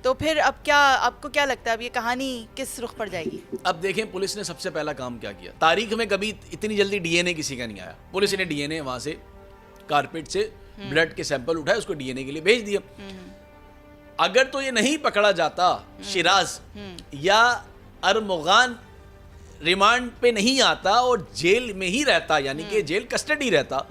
तो फिर अब क्या, आपको क्या लगता है अब ये कहानी किस रुख पर जाएगी? अब देखें पुलिस ने सबसे पहला काम क्या किया। तारीख में कभी इतनी जल्दी डीएनए किसी का नहीं आया। पुलिस ने डीएनए वहां से कारपेट से ब्लड के सैंपल उठाए, उसको डीएनए के लिए भेज दिया। अगर तो ये नहीं पकड़ा जाता शिराज या अरमुगान रिमांड पे नहीं आता और जेल में ही रहता, यानी कि जेल कस्टडी रहता,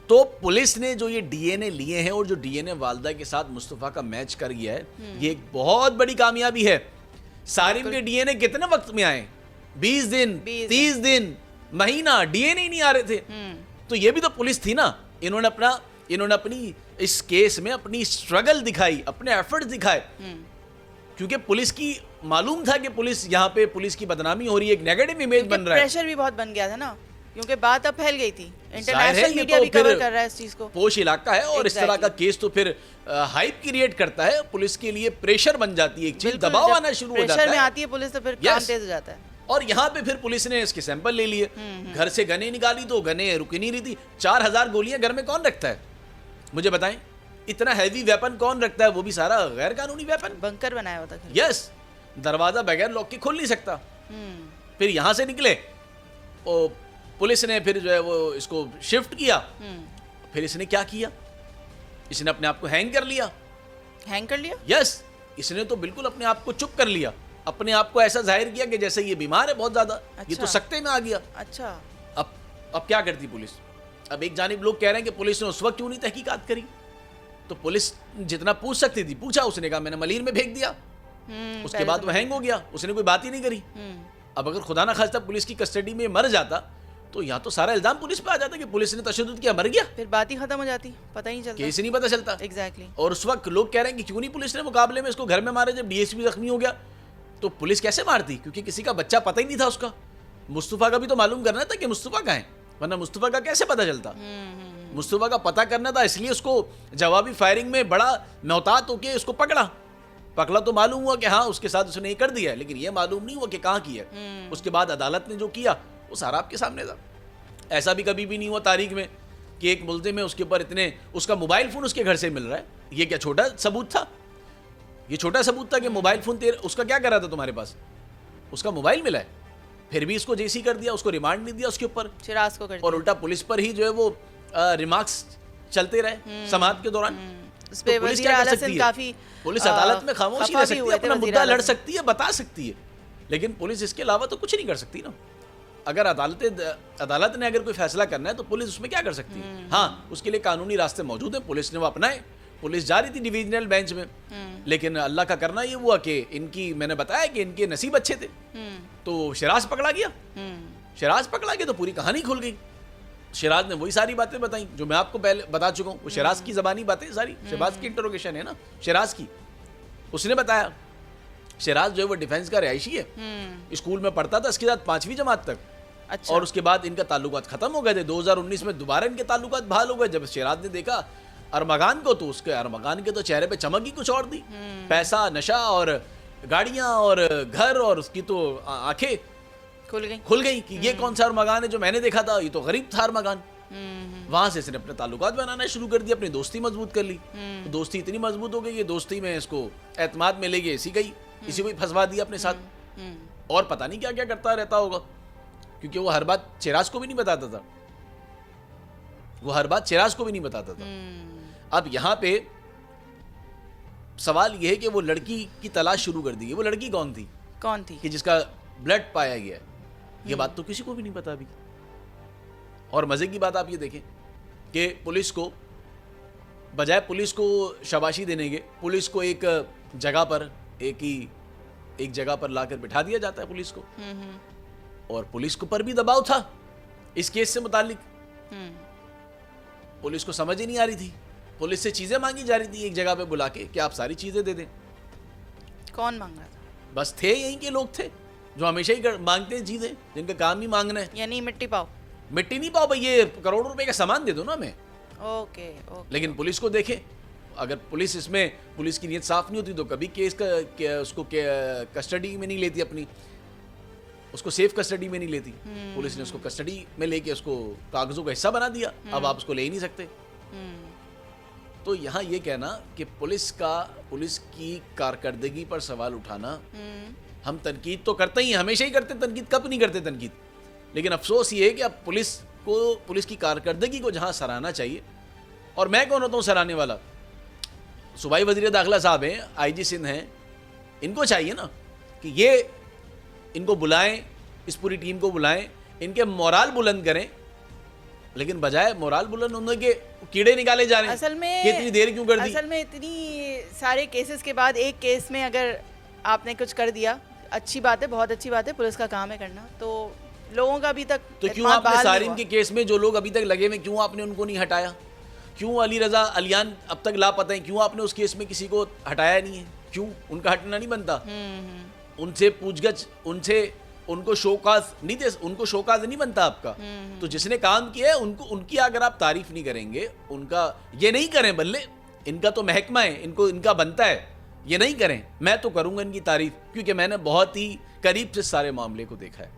तो पुलिस ने जो ये डीएनए लिए हैं और जो डीएनए वालदा के साथ मुस्तफा का मैच कर गया है, ये एक बहुत बड़ी कामयाबी है। सारिम के डीएनए कितने वक्त में आए? 20 दिन, 30 दिन, महीना, डीएनए ही नहीं आ रहे थे। तो ये भी तो पुलिस थी ना। इन्होंने अपनी इस केस में अपनी स्ट्रगल दिखाई, अपने एफर्ट्स दिखाए, क्योंकि पुलिस की मालूम था कि पुलिस यहाँ पे पुलिस की बदनामी हो रही है, एक नेगेटिव इमेज बन रहा है। प्रेशर भी बहुत बन गया था ना, क्योंकि बात अब फैल गई थी, इंटरनेशनल मीडिया भी कवर कर रहा है इस चीज को। पोश इलाका है और इस तरह का केस तो फिर हाइप क्रिएट करता है, पुलिस के लिए प्रेशर बन जाती है, एक चीज दबाव आना शुरू हो जाता है। प्रेशर में आती है पुलिस तो फिर काम तेज हो जाता है। और यहाँ पे फिर पुलिस ने इसके सैंपल ले लिए, घर से गने निकाली तो गने रुकी नहीं रही थी। 4000 गोलियां घर में कौन रखता है, मुझे बताएं? इतना हैवी वेपन कौन रखता है, वो भी सारा गैर कानूनी वेपन। बंकर बनाया होता है। यस, दरवाजा बगैर लॉक के खोल नहीं सकता। फिर यहां से निकले और पुलिस ने फिर जो है वो इसको शिफ्ट किया। फिर इसने क्या किया? इसने अपने आप को हैंग कर लिया। हैंग कर लिया? यस, इसने तो बिल्कुल अपने आप को चुप कर लिया, अपने आप को ऐसा जाहिर किया कि जैसे ये बीमार है बहुत ज्यादा। अच्छा। ये तो सकते में आ गया। अच्छा। अब क्या करती पुलिस? अब एक जानिब लोग कह रहे हैं कि पुलिस ने उस वक्त क्यों नहीं तहकीकात करी? तो पुलिस जितना पूछ सकती थी पूछा, उसने कहा मैंने मलीर में फेंक दिया। उसके बाद वो हैंग हो गया, उसने कोई बात ही नहीं करी। अब अगर खुदा ना खास्ता पुलिस की कस्टडी में मर जाता तो यहाँ तो सारा इल्जाम पुलिस पे आ जाता कि पुलिस ने तशद्दुद किया, मर गया, फिर बात ही खत्म हो जाती, पता ही नहीं चलता, केस ही नहीं पता चलता। एग्जैक्टली। और उस वक्त लोग कह रहे हैं कि क्यों नहीं पुलिस ने मुकाबले में इसको घर में मारे, जब डीएसपी जख्मी हो गया तो पुलिस कैसे मारती? क्योंकि किसी का बच्चा पता ही नहीं था उसका। मुस्तफा का भी तो मालूम करना था कि मुस्तफा कहाँ है, वरना मुस्तफा का कैसे पता चलता? मुस्तफा का पता करना था, इसलिए उसको जवाबी फायरिंग में बड़ा मोहतात होके उसको पकड़ा तो मालूम हुआ कि हाँ उसके साथ उसने ये कर दिया है, लेकिन ये मालूम नहीं हुआ कि कहाँ किया। उसके बाद अदालत ने जो किया वो सारा आपके सामने था। ऐसा भी कभी भी नहीं हुआ तारीख में कि एक मुल्ज़िम में उसके ऊपर इतने, उसका मोबाइल फ़ोन उसके घर से मिल रहा है। ये क्या छोटा सबूत था? ये छोटा सबूत था कि मोबाइल फ़ोन तेरे, उसका क्या कर रहा था तुम्हारे पास? उसका मोबाइल मिला है, फिर भी इसको जेसी कर दिया, उसको रिमांड नहीं दिया उसके ऊपर, शिराज को कर दिया। और उल्टा पुलिस पर ही जो है वो रिमार्क्स चलते रहे समाअत के दौरान। तो पुलिस क्या कर सकती है? पुलिस अदालत में खामोशी रह सकती है, अपना मुद्दा लड़ सकती है, बता सकती है, लेकिन पुलिस इसके अलावा तो कुछ नहीं कर सकती ना। अगर अदालत ने अगर कोई फैसला करना है तो पुलिस उसमें क्या कर सकती है? हाँ, उसके लिए कानूनी रास्ते मौजूद हैं, पुलिस ने वो अपनाए। पुलिस जा रही थी डिवीजनल बेंच में, लेकिन अल्लाह का करना ये हुआ कि इनकी, मैंने बताया कि इनके नसीब अच्छे थे, तो शिराज पकड़ा गया। शिराज पकड़ा गया तो पूरी कहानी खुल गई। शिराज ने वही सारी बातें बताई जो मैं आपको पहले बता चुका हूँ। वो शिराज की ज़बानी बातें सारी, शिराज की इंटरोगेशन है ना शिराज की, उसने बताया। शिराज जो है वो डिफेंस का रिहायशी है, स्कूल में पढ़ता था इसके साथ 5वीं जमात तक। अच्छा। और उसके बाद इनका ताल्लुकात खत्म हो गए थे। 2019 में दोबारा इनके ताल्लुकात बहाल हो गए। जब शिराज ने देखा अरमगान को तो उसके अरमगान के तो चेहरे पे चमक ही कुछ और थी। पैसा, नशा और गाड़ियां और घर, और उसकी तो आंखें खुल गई कि ये कौन सा अरमगान है जो मैंने देखा था, ये तो गरीब था अरमगान। वहां से इसने अपने ताल्लुकात बनाना शुरू कर दिया, अपनी दोस्ती मजबूत कर ली। तो दोस्ती इतनी मजबूत हो गई कि दोस्ती में इसको एतमाद में ले गई, इसी को फंसवा दिया अपने साथ। और पता नहीं क्या क्या करता रहता होगा, क्योंकि वो हर बात शिराज को भी नहीं बताता था, अब यहाँ पे सवाल यह है कि वो लड़की की तलाश शुरू कर दी है। वो लड़की कौन थी कि जिसका ब्लड पाया गया है? ये बात तो किसी को भी नहीं पता अभी। और मजे की बात आप ये देखें कि पुलिस को, बजाय पुलिस को शाबाशी देने के, पुलिस को एक जगह पर लाकर बिठा दिया जाता है पुलिस को। और पुलिस को पर भी दबाव था इस केस से मुतालिक। पुलिस को समझ ही नहीं आ रही थी, पुलिस से चीजें मांगी जा रही थी एक जगह पे बुला के कि आप सारी चीजें दे दें। कौन मांग रहा था? बस थे यहीं के लोग थे जो हमेशा ही मांगते हैं चीजें, जिनका काम ही मांगना है। यानी मिट्टी नहीं पाओ भाई, ये करोड़ों रुपए का सामान दे दो ना हमें। ओके। लेकिन पुलिस को देखे, अगर पुलिस की नीयत साफ नहीं होती तो कभी केस उसको कस्टडी में नहीं लेती, अपनी उसको सेफ कस्टडी में नहीं लेती। पुलिस ने उसको कस्टडी में लेके उसको कागजों का हिस्सा बना दिया। अब आप उसको ले ही नहीं सकते। तो यहाँ ये कहना कि पुलिस की कारकर्दगी पर सवाल उठाना, हम तनकीद तो करते ही, हमेशा ही करते, तनकीद कब नहीं करते तनकीद, लेकिन अफसोस ये है कि अब पुलिस की कारकर्दगी को जहाँ सराहना चाहिए, और मैं कौन होता हूँ सराहने वाला, सूबाई वज़ीर दाखिला साहब हैं, IG सिंध हैं, इनको चाहिए ना कि ये इनको बुलाएं, इस पूरी टीम को बुलाएं, इनके मोराल बुलंद करें, लेकिन बजाय मोराल बुलंद होने के कीड़े निकाले जा रहे हैं। असल में इतनी देर क्यों कर दी? असल में इतनी सारे केसेस के बाद एक केस में अगर आपने कुछ कर दिया, अच्छी बात है, बहुत अच्छी बात है, पुलिस का काम है करना, तो लोगों का अभी तक तो क्यों आपने सारिन के केस में जो लोग अभी तक लगे हुए, क्यों आपने उनको नहीं हटाया? क्यों अली रजा अलियान अब तक लापता है, क्यों आपने उस केस में किसी को हटाया नहीं है? क्यों उनका हटना नहीं बनता? उनसे पूछगछ, उनको शोकाज नहीं बनता आपका? तो जिसने काम किया है उनकी अगर आप तारीफ नहीं करेंगे, उनका ये नहीं करें, बल्ले इनका तो महकमा है, इनका बनता है, ये नहीं करें, मैं तो करूंगा इनकी तारीफ, क्योंकि मैंने बहुत ही करीब से सारे मामले को देखा है।